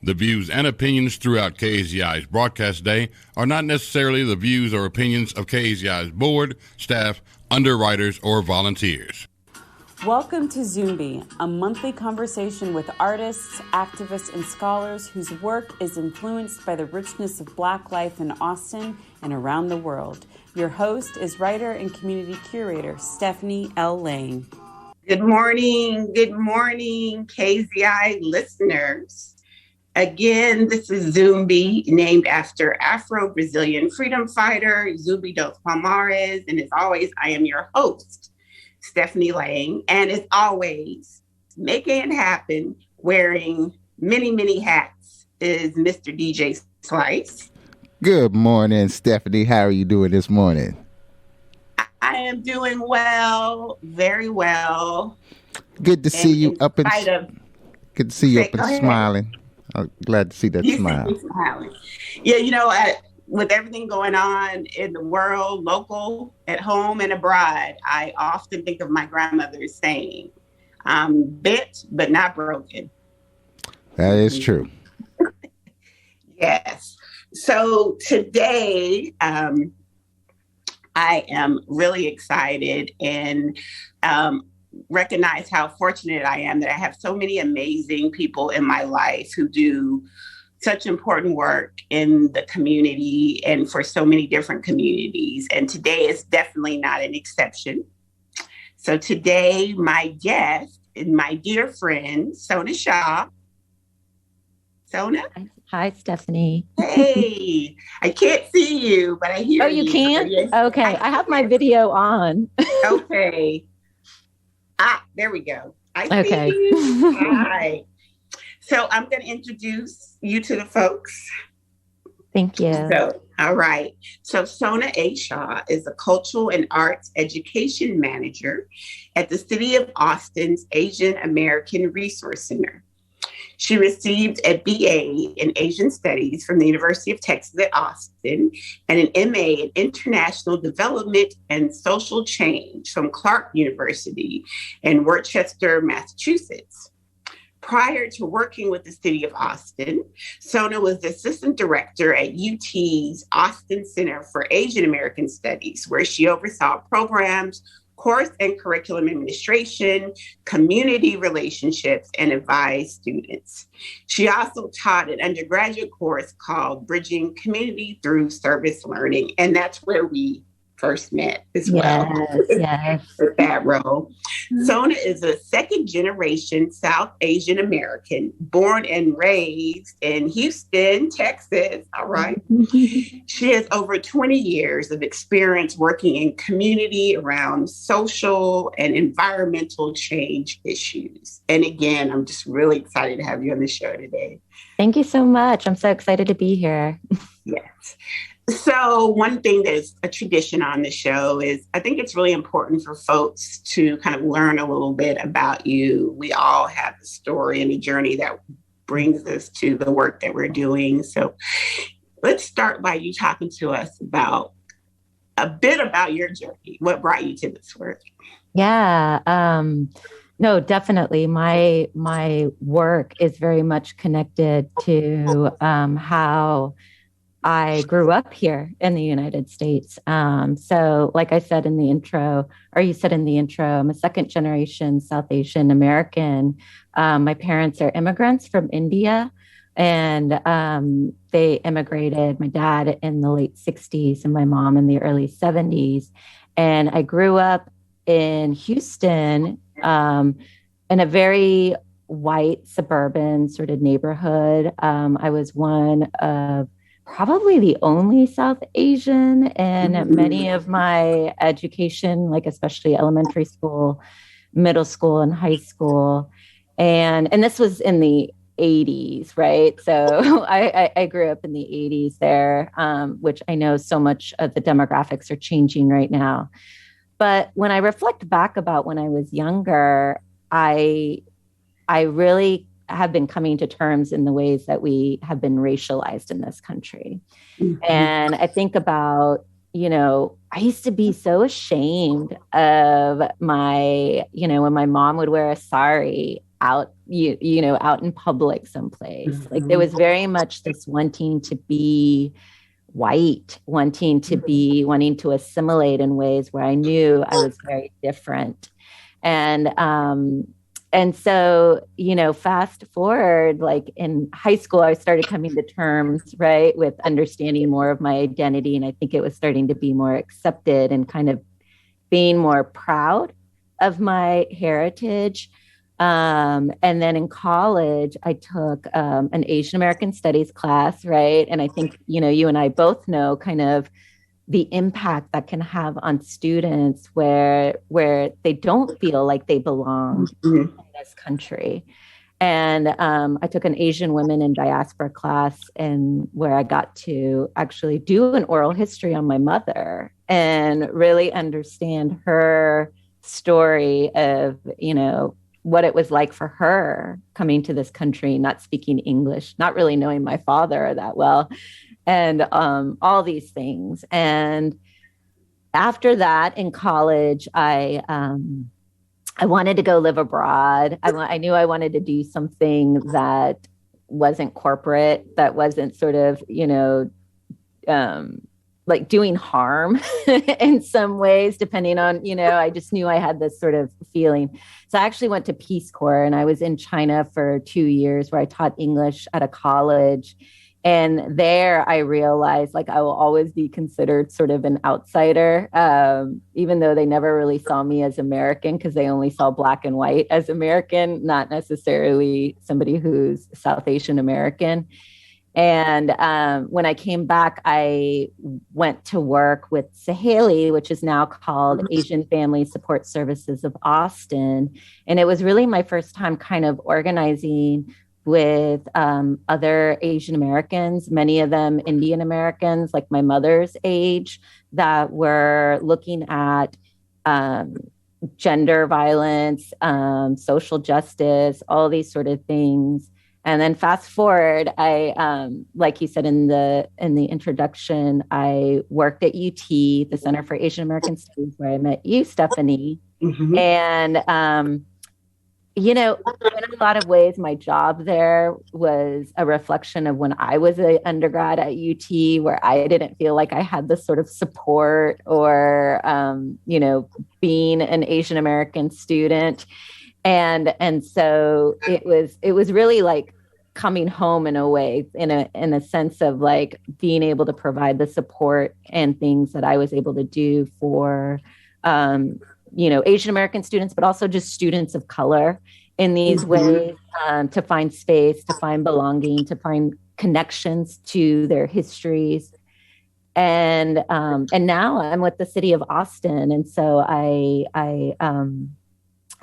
The views and opinions throughout KAZI's broadcast day are not necessarily the views or opinions of KAZI's board, staff, underwriters, or volunteers. Welcome to ZUMBI, a monthly conversation with artists, activists, and scholars whose work is influenced by the richness of Black life in Austin and around the world. Your host is writer and community curator, Stephanie L. Lane. Good morning, KAZI listeners. Again, this is ZUMBI, named after Afro-Brazilian freedom fighter Zumbi dos Palmares. And as always, I am your host, Stephanie Lang. And as always, making it happen, wearing many, many hats, is Mr. DJ Slice. Good morning, Stephanie. How are you doing this morning? I am doing well, very well. Good to see you up and good to see you up and smiling. I'm glad to see that smile. Smiling. Yeah, you know, with everything going on in the world, local, at home, and abroad, I often think of my grandmother's saying, "I'm bent but not broken." That is true. Yes. So today, I am really excited and recognize how fortunate I am that I have so many amazing people in my life who do such important work in the community and for so many different communities. And today is definitely not an exception. So today, my guest is my dear friend, Sona Shah. Sona? Hi, Stephanie. Hey, I can't see you, but I hear you. Oh, you can't? Yes, okay, I have my video on. Okay. There we go. I see you. All right. So I'm going to introduce you to the folks. Thank you. All right. So Sona A. Shah is a cultural and arts education manager at the City of Austin's Asian American Resource Center. She received a BA in Asian Studies from the University of Texas at Austin and an MA in International Development and Social Change from Clark University in Worcester, Massachusetts. Prior to working with the City of Austin, Sona was the assistant director at UT's Austin Center for Asian American Studies, where she oversaw programs, course and curriculum administration, community relationships, and advised students. She also taught an undergraduate course called Bridging Community Through Service Learning, and that's where we first met as well. Yes. With that role. Sona is a second generation South Asian American, born and raised in Houston, Texas. All right. She has over 20 years of experience working in community around social and environmental change issues. And again, I'm just really excited to have you on the show today. Thank you so much. I'm so excited to be here. Yes. So one thing that is a tradition on the show is I think it's really important for folks to kind of learn a little bit about you. We all have a story and a journey that brings us to the work that we're doing. So let's start by you talking to us about a bit about your journey. What brought you to this work? Yeah. No, definitely. My work is very much connected to how I grew up here in the United States. So like I said in the intro, or you said in the intro, I'm a second generation South Asian American. My parents are immigrants from India, and they immigrated, my dad in the late 60s and my mom in the early 70s. And I grew up in Houston in a very white suburban sort of neighborhood. I was one of probably the only South Asian in many of my education, like especially elementary school, middle school, and high school. And this was in the 80s, right? So I grew up in the 80s there, which I know so much of the demographics are changing right now. But when I reflect back about when I was younger, I really have been coming to terms in the ways that we have been racialized in this country. Mm-hmm. And I think about, I used to be so ashamed of when my mom would wear a sari out, out in public someplace. Like there was very much this wanting to be white, wanting to assimilate in ways where I knew I was very different. And so, fast forward, like in high school, I started coming to terms, right, with understanding more of my identity. And I think it was starting to be more accepted and kind of being more proud of my heritage. And then in college, I took an Asian American Studies class, right? And I think, you and I both know kind of the impact that can have on students where they don't feel like they belong in this country. And I took an Asian Women in Diaspora class, and where I got to actually do an oral history on my mother and really understand her story of, what it was like for her coming to this country, not speaking English, not really knowing my father that well, and all these things. And after that, in college, I wanted to go live abroad. I knew I wanted to do something that wasn't corporate, that wasn't sort of, like doing harm in some ways, depending on, I just knew I had this sort of feeling. So I actually went to Peace Corps, and I was in China for 2 years where I taught English at a college. And there I realized like I will always be considered sort of an outsider, even though they never really saw me as American, because they only saw black and white as American, not necessarily somebody who's South Asian American. And when I came back, I went to work with Saheli, which is now called Asian Family Support Services of Austin. And it was really my first time kind of organizing with other Asian Americans, many of them Indian Americans, like my mother's age, that were looking at gender violence, social justice, all these sort of things. And then fast forward, I, like you said in the introduction, I worked at UT, the Center for Asian American Studies, where I met you, Stephanie. And, in a lot of ways, my job there was a reflection of when I was an undergrad at UT, where I didn't feel like I had this sort of support or, being an Asian American student. And so it was really like coming home in a way, in a sense of like being able to provide the support and things that I was able to do for, Asian American students, but also just students of color in these ways, to find space, to find belonging, to find connections to their histories. And now I'm with the city of Austin. And so I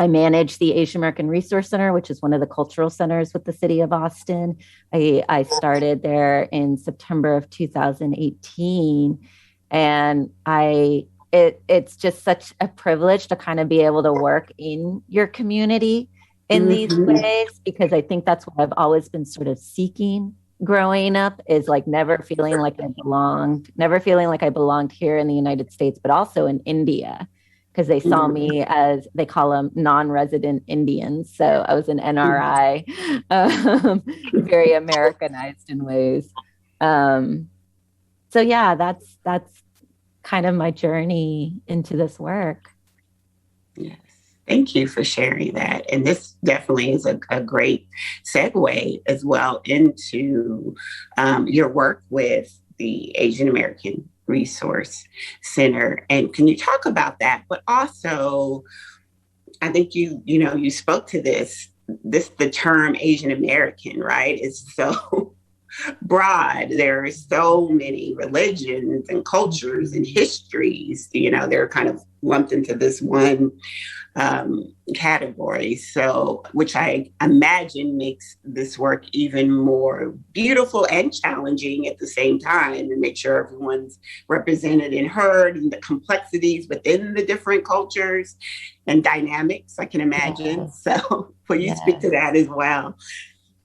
manage the Asian American Resource Center, which is one of the cultural centers with the city of Austin. I started there in September of 2018. And it's just such a privilege to kind of be able to work in your community in these ways, because I think that's what I've always been sort of seeking growing up, is like never feeling like I belonged here in the United States, but also in India, because they saw me as, they call them non-resident Indians. So I was an NRI, very Americanized in ways. So yeah, that's kind of my journey into this work. Yes. Thank you for sharing that. And this definitely is a great segue as well into your work with the Asian American Resource Center. And can you talk about that? But also, I think you spoke to the term Asian American, right, is so broad. There are so many religions and cultures and histories, they're kind of lumped into this one category. So, which I imagine makes this work even more beautiful and challenging at the same time, and make sure everyone's represented and heard, and the complexities within the different cultures and dynamics, I can imagine. Yeah. So will you speak to that as well?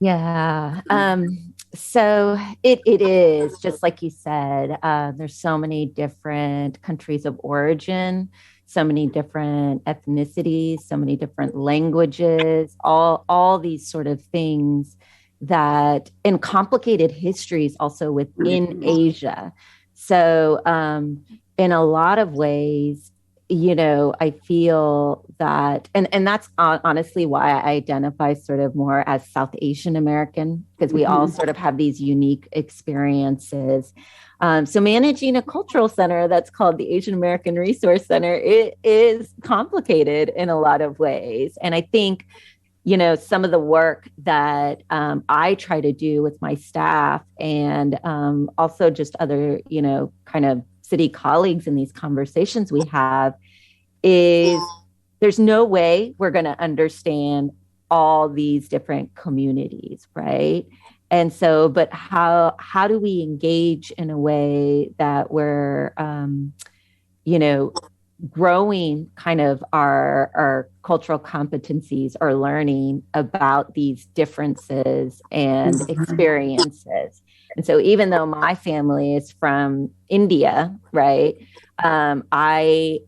Yeah. So it is just like you said, there's so many different countries of origin. so many different ethnicities, so many different languages, all these sort of things that, and complicated histories also within Asia. So in a lot of ways, I feel that, and that's honestly why I identify sort of more as South Asian American, because we all sort of have these unique experiences. So managing a cultural center that's called the Asian American Resource Center, it is complicated in a lot of ways. And I think, some of the work that I try to do with my staff and also just other, kind of city colleagues in these conversations we have is there's no way we're going to understand all these different communities, right? And so, but how do we engage in a way that we're, growing kind of our cultural competencies or learning about these differences and experiences. And so even though my family is from India, right, I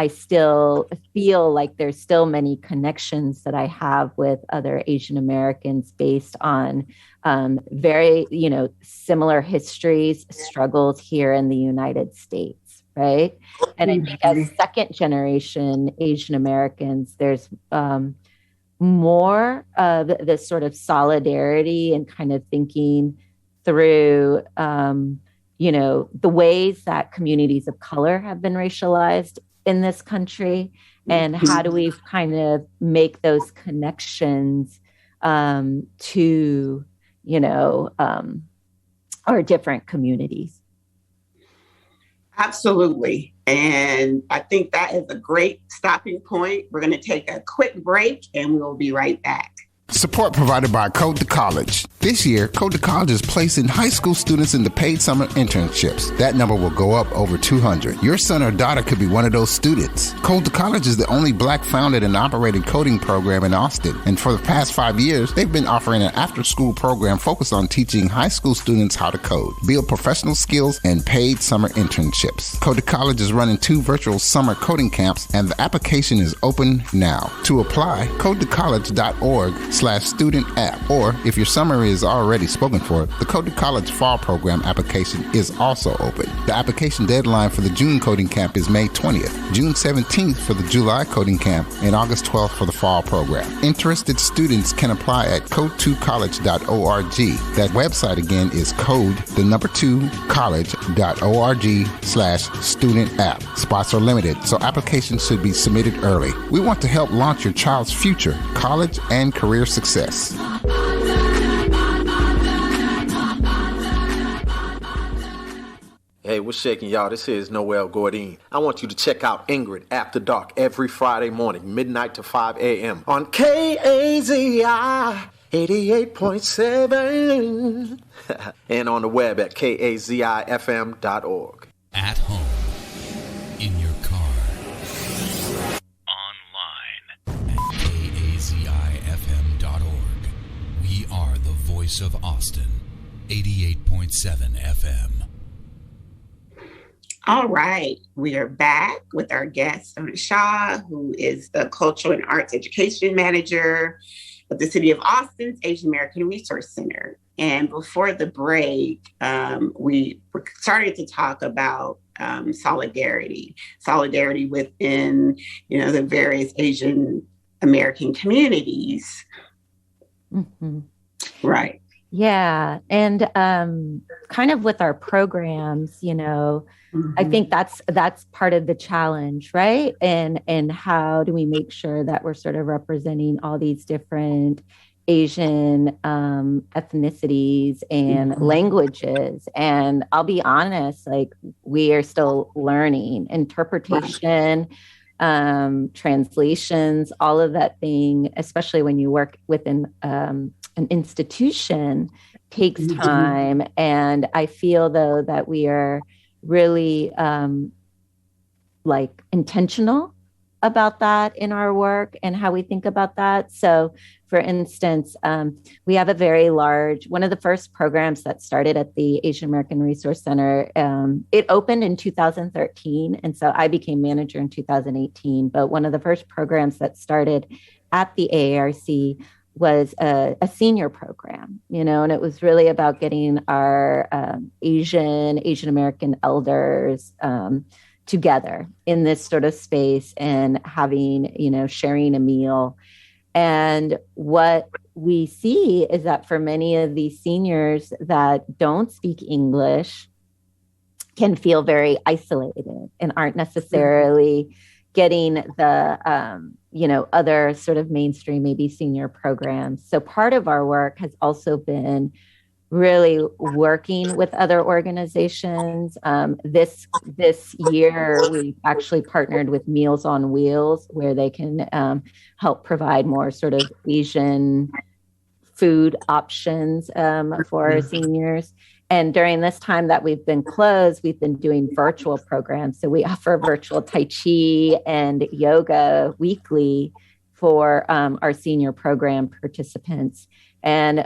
still feel like there's still many connections that I have with other Asian Americans based on very, similar histories, struggles here in the United States. Right. And I think as second generation Asian Americans, there's more of this sort of solidarity and kind of thinking through, the ways that communities of color have been racialized in this country. And how do we kind of make those connections to, our different communities? Absolutely. And I think that is a great stopping point. We're going to take a quick break and we'll be right back. Support provided by Code to College. This year, Code to College is placing high school students into paid summer internships. That number will go up over 200. Your son or daughter could be one of those students. Code to College is the only Black founded and operated coding program in Austin. And for the past 5 years, they've been offering an after-school program focused on teaching high school students how to code, build professional skills, and paid summer internships. Code to College is running 2 virtual summer coding camps, and the application is open now. To apply, codetocollege.org/student app, or if your summer is already spoken for, the Code to College Fall Program application is also open. The application deadline for the June coding camp is May 20th, June 17th for the July coding camp, and August 12th for the fall program. Interested students can apply at code2college.org. That website again is code2college.org/student app. Spots are limited, so applications should be submitted early. We want to help launch your child's future, college, and career success. Hey, what's shaking, y'all? This is Noel Gordine. I want you to check out Ingrid After Dark every Friday morning, midnight to 5 a.m. on KAZI 88.7 and on the web at kazifm.org. At home, in your car, online at kazifm.org. We are the voice of Austin, 88.7 FM. All right, we are back with our guest, Sona Shah, who is the Cultural and Arts Education Manager of the City of Austin's Asian American Resource Center. And before the break, we started to talk about solidarity within, the various Asian American communities. Mm-hmm. Right. Yeah. And kind of with our programs, I think that's part of the challenge, right? And how do we make sure that we're sort of representing all these different Asian ethnicities and languages? And I'll be honest, like we are still learning interpretation, translations, all of that thing, especially when you work within an institution, takes time. And I feel though that we are really intentional about that in our work and how we think about that. So, for instance, we have a very large, one of the first programs that started at the Asian American Resource Center. It opened in 2013. And so I became manager in 2018. But one of the first programs that started at the AARC was a senior program, and it was really about getting our Asian American elders together in this sort of space and having, sharing a meal. And what we see is that for many of these seniors that don't speak English can feel very isolated and aren't necessarily getting the, other sort of mainstream, maybe senior programs. So part of our work has also been really working with other organizations. This year, we actually partnered with Meals on Wheels, where they can help provide more sort of Asian food options for our seniors. And during this time that we've been closed, we've been doing virtual programs. So we offer virtual Tai Chi and yoga weekly for our senior program participants. And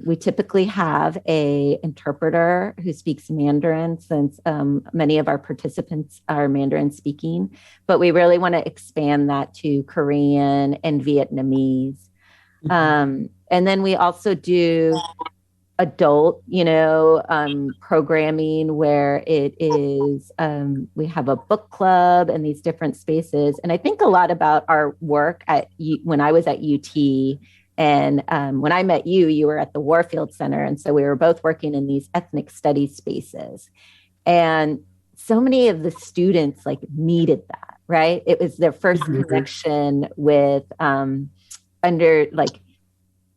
we typically have an interpreter who speaks Mandarin, since many of our participants are Mandarin speaking. But we really want to expand that to Korean and Vietnamese. And then we also do adult, programming, where it is, we have a book club and these different spaces. And I think a lot about our work when I was at UT, and when I met you, you were at the Warfield Center. And so we were both working in these ethnic studies spaces. And so many of the students needed that, right? It was their first connection with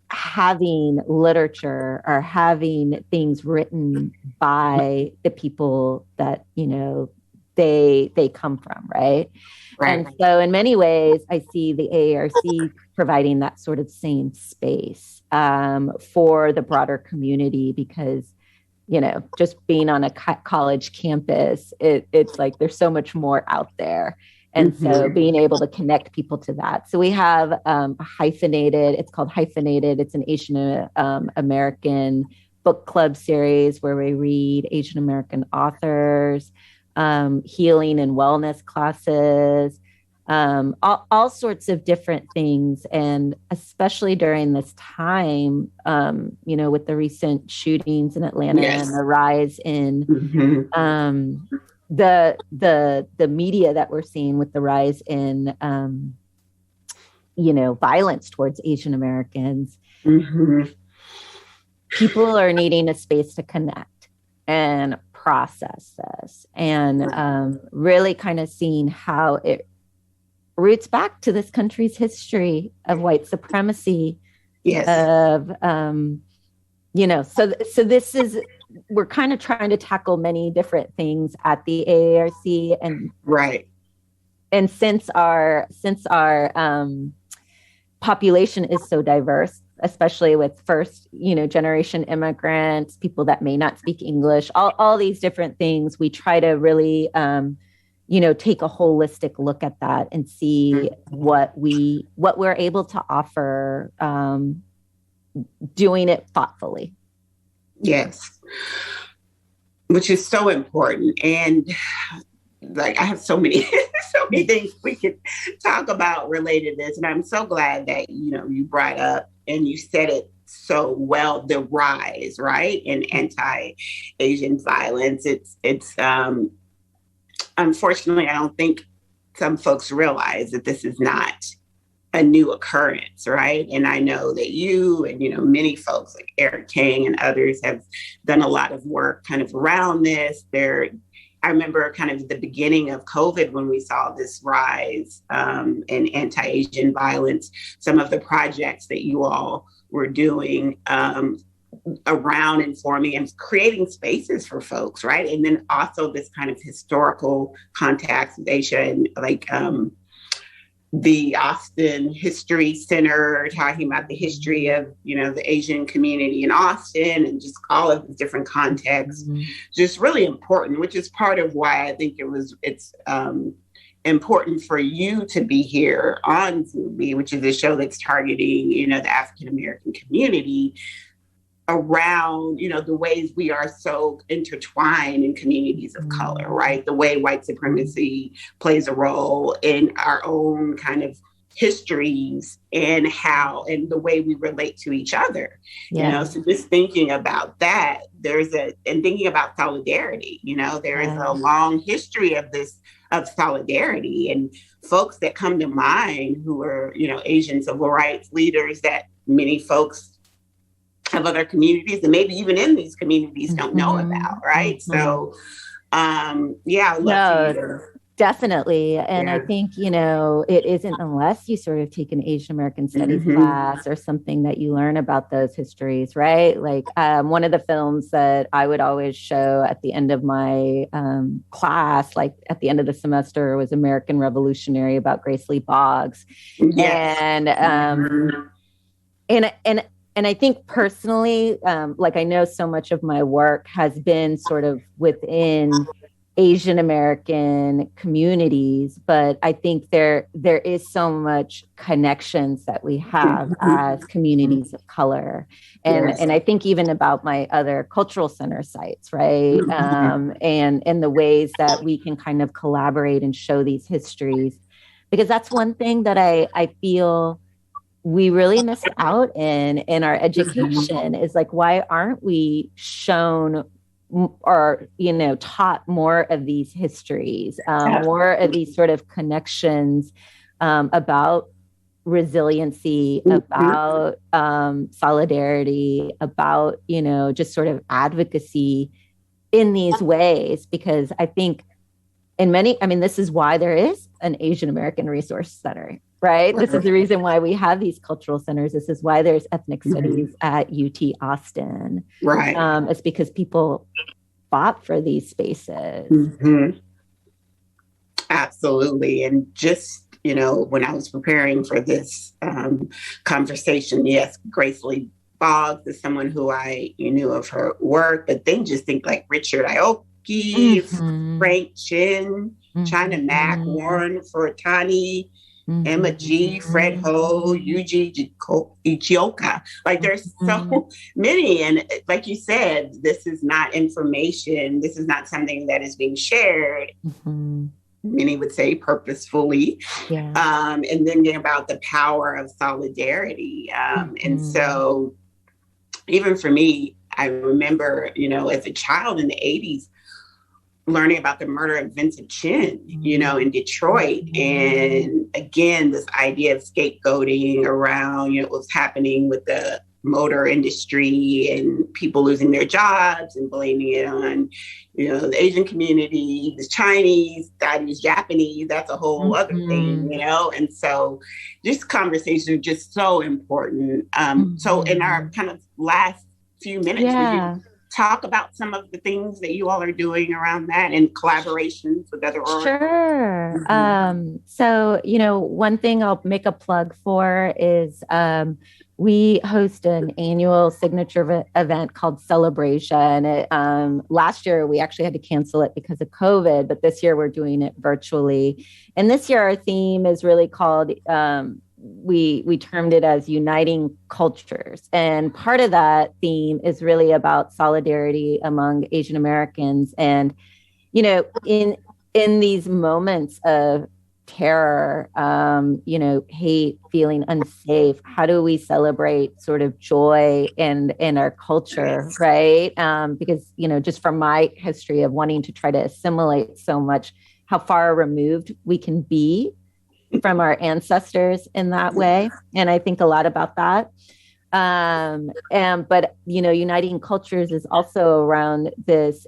having literature or having things written by the people that, they come from, right? And so in many ways, I see the AARC providing that sort of same space for the broader community, because, just being on a college campus, it's like there's so much more out there. And so being able to connect people to that. So we have it's called Hyphenated. It's an Asian American book club series where we read Asian American authors, healing and wellness classes, all sorts of different things. And especially during this time, with the recent shootings in Atlanta and the rise in the media that we're seeing with the rise in, violence towards Asian Americans, people are needing a space to connect and process this, and really kind of seeing how it roots back to this country's history of white supremacy. So this is, we're kind of trying to tackle many different things at the AARC, and since our population is so diverse, especially with first generation immigrants, people that may not speak English, all these different things, we try to really take a holistic look at that and see what we're able to offer, doing it thoughtfully. Yes, which is so important. And I have so many things we could talk about related to this. And I'm so glad that, you brought up and you said it so well, the rise, right, in anti-Asian violence. It's unfortunately, I don't think some folks realize that this is not a new occurrence, right? And I know that you and, many folks like Eric Kang and others have done a lot of work kind of around this. I remember kind of the beginning of COVID when we saw this rise in anti-Asian violence, some of the projects that you all were doing around informing and creating spaces for folks, right? And then also this kind of historical contextualization, the Austin History Center, talking about the history of, the Asian community in Austin and just all of the different contexts, just really important, which is part of why I think it's important for you to be here on ZUMBI, which is a show that's targeting, the African American community, around, the ways we are so intertwined in communities of color, right? The way white supremacy plays a role in our own kind of histories and the way we relate to each other. So just thinking about that, and thinking about solidarity, there is a long history of solidarity, and folks that come to mind who are, Asian civil rights leaders that many folks of other communities, and maybe even in these communities, don't know about, right? So, I'd love to hear. Definitely. And I think, it isn't unless you sort of take an Asian American Studies class or something that you learn about those histories, right? Like one of the films that I would always show at the end of my class, like at the end of the semester, was American Revolutionary about Grace Lee Boggs. Yes. And I think personally, I know so much of my work has been sort of within Asian American communities, but I think there is so much connections that we have as communities of color. And I think even about my other cultural center sites, right? And the ways that we can kind of collaborate and show these histories, because that's one thing that I feel we really miss out in our education is like, why aren't we shown or, taught more of these histories, more of these sort of connections about resiliency, about solidarity, about, just sort of advocacy in these ways? Because I think this is why there is an Asian American Resource Center, right? This is the reason why we have these cultural centers. This is why there's ethnic studies at UT Austin. Right. It's because people fought for these spaces. Absolutely. And just, when I was preparing for this conversation, yes, Grace Lee Boggs is someone who I knew of her work, but then just think like Richard Aoki, Frank Chin, China Mack, Warren Furutani, Emma G, Fred Ho, Yuji Ichioka. Like there's so many. And like you said, this is not information. This is not something that is being shared. Many would say purposefully. And then about the power of solidarity. And so even for me, I remember, as a child in the 80s, learning about the murder of Vincent Chin, in Detroit. And again, this idea of scapegoating around, what's happening with the motor industry and people losing their jobs and blaming it on, the Asian community, the Chinese, Chinese, Japanese, that's a whole other thing, And so this conversation is just so important. So in our kind of last few minutes, would you talk about some of the things that you all are doing around that and collaborations with other organizations? Sure. So, one thing I'll make a plug for is we host an annual signature event called Celebration. Last year, we actually had to cancel it because of COVID, but this year we're doing it virtually. And this year, our theme is really called we termed it as Uniting Cultures. And part of that theme is really about solidarity among Asian Americans. And, in these moments of terror, hate, feeling unsafe, how do we celebrate sort of joy in our culture, right? Because, just from my history of wanting to try to assimilate so much, how far removed we can be from our ancestors in that way. And I think a lot about that. But Uniting Cultures is also around this,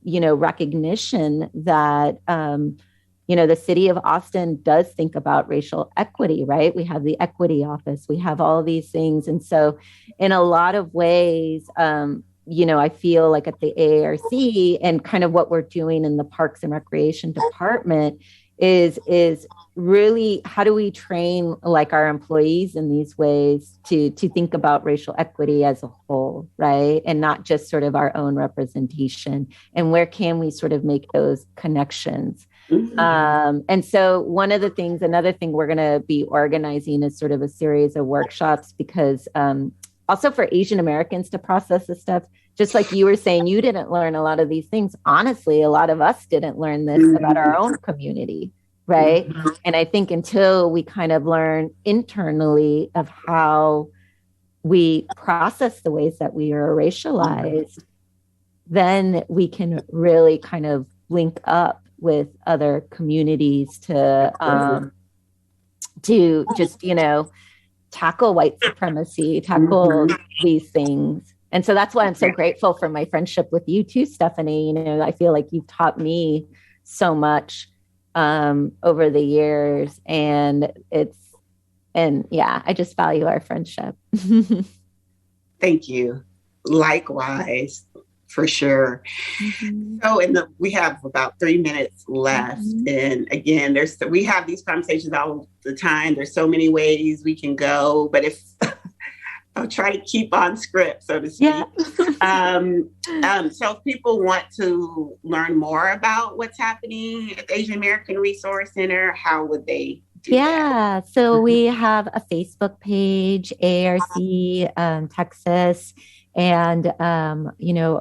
recognition that, the city of Austin does think about racial equity, right? We have the equity office, we have all these things. And so in a lot of ways, I feel like at the AARC and kind of what we're doing in the Parks and Recreation Department is really, how do we train like our employees in these ways to think about racial equity as a whole, right? And not just sort of our own representation, and where can we sort of make those connections? And so another thing we're going to be organizing is sort of a series of workshops because also for Asian Americans to process this stuff, just like you were saying, you didn't learn a lot of these things. Honestly, a lot of us didn't learn this about our own community, right? And I think until we kind of learn internally of how we process the ways that we are racialized, then we can really kind of link up with other communities to just, tackle white supremacy, tackle these things. And so that's why I'm so grateful for my friendship with you too, Stephanie. I feel like you've taught me so much over the years, and I just value our friendship. Thank you. Likewise, for sure. So we have about 3 minutes left. And again, we have these conversations all the time. There's so many ways we can go, but if I'll try to keep on script, so to speak. So if people want to learn more about what's happening at the Asian American Resource Center, how would they do that? So we have a Facebook page, ARC Texas, and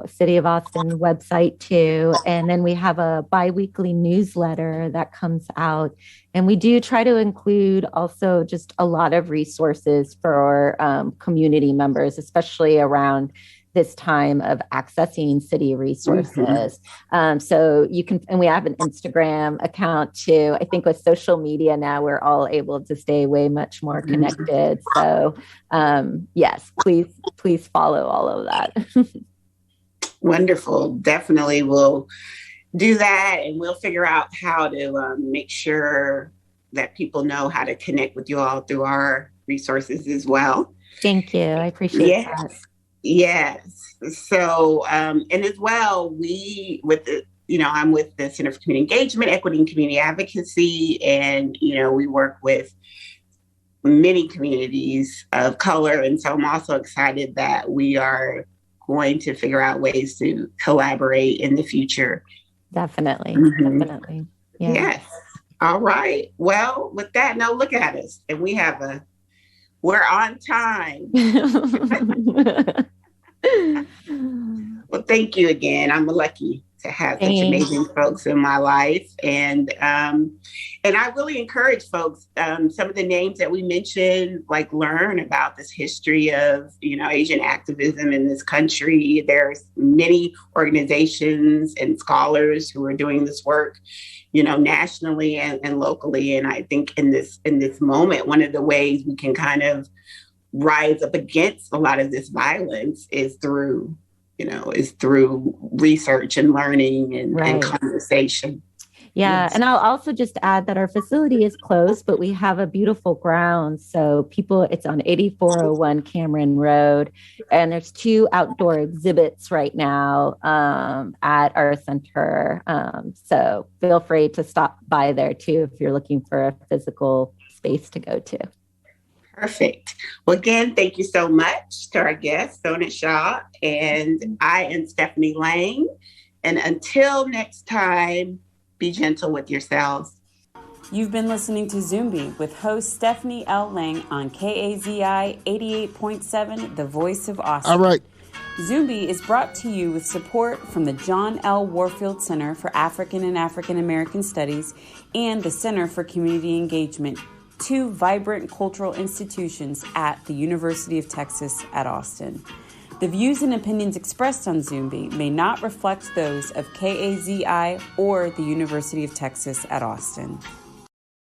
City of Austin website too. And then we have a biweekly newsletter that comes out, and we do try to include also just a lot of resources for community members, especially around this time of accessing city resources. So you can, and we have an Instagram account too. I think with social media now, we're all able to stay way much more connected. So yes, please follow all of that. Wonderful. Definitely will do that. And we'll figure out how to make sure that people know how to connect with you all through our resources as well. Thank you. I appreciate that. Yes. So, and as well, I'm with the Center for Community Engagement, Equity, and Community Advocacy, and, we work with many communities of color. And so I'm also excited that we are going to figure out ways to collaborate in the future. Definitely. Definitely. Yeah. Yes. All right. Well, with that, now look at us. And we're on time. Well, thank you again. I'm lucky to have such amazing folks in my life. And I really encourage folks, some of the names that we mentioned, learn about this history of, Asian activism in this country. There's many organizations and scholars who are doing this work, nationally and locally. And I think in this moment, one of the ways we can kind of rise up against a lot of this violence is through research and learning and conversation. Yeah. Yes. And I'll also just add that our facility is closed, but we have a beautiful ground. So it's on 8401 Cameron Road, and there's 2 outdoor exhibits right now at our center. So feel free to stop by there too, if you're looking for a physical space to go to. Perfect. Well, again, thank you so much to our guest, Sona Shah, and I am Stephanie Lang. And until next time, be gentle with yourselves. You've been listening to ZUMBI with host Stephanie L. Lang on KAZI 88.7, The Voice of Austin. All right. ZUMBI is brought to you with support from the John L. Warfield Center for African and African American Studies and the Center for Community Engagement, 2 vibrant cultural institutions at the University of Texas at Austin. The views and opinions expressed on ZUMBI may not reflect those of KAZI or the University of Texas at Austin.